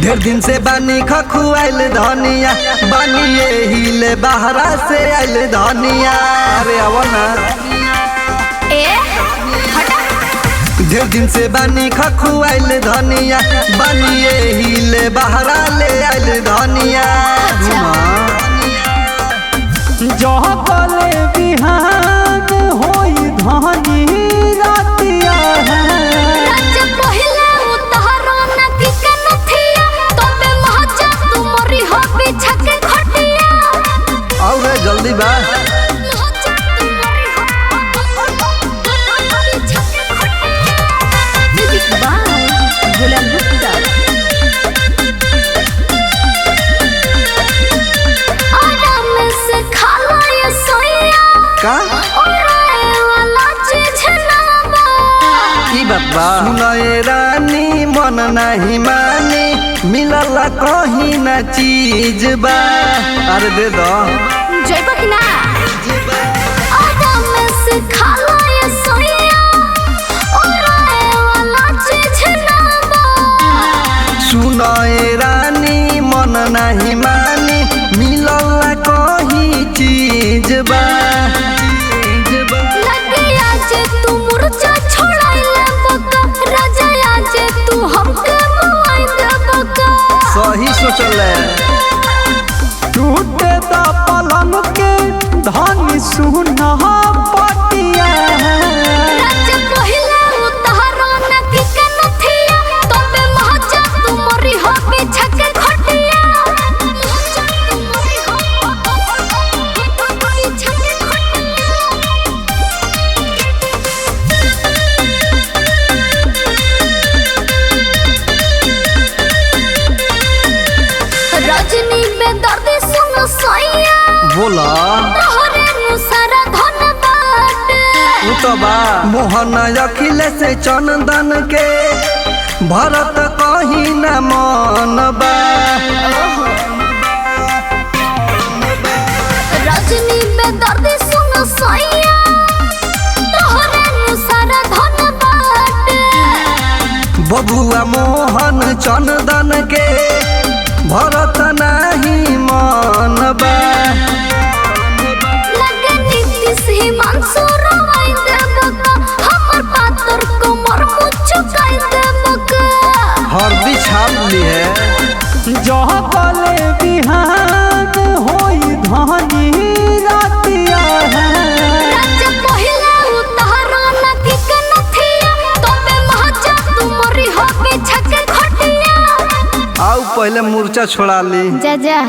ढेर दिन से बानी खखुआइल धनिया बानी हिले बहरा से आइल धनिया। अरे आव ना ढेर दिन से बानी खखुआइल धनिया बानी हिले बहरा ले आइल धनिया। जहले बिहान होई धनी रातिया और जल्दी बा का सुनए रानी मन नहीं मानी मिलल कहीं ना चीज बा। अरे दे दो जइबा कि ना आदम से खाला ये सोया ओरे वाला चीज ना बा। सुनए रानी मन नहीं मानी मिलल कहीं चीज बा। सही सोचल टूटे द पलंग के धनी सुना पटिया बोला मोहन अखिलेश से चंदन के भरत कहीं न मन बा। रजनी बेदर्दी सुन सैया तोहरे अनुसार धन बाटे। बबुआ मोहन चंदन के भरत नहीं मन बा। हरदी छाप ली है जहले बिहान होई धनी रातिया आओ पहले मूर्छा छोड़ा ली जा जा।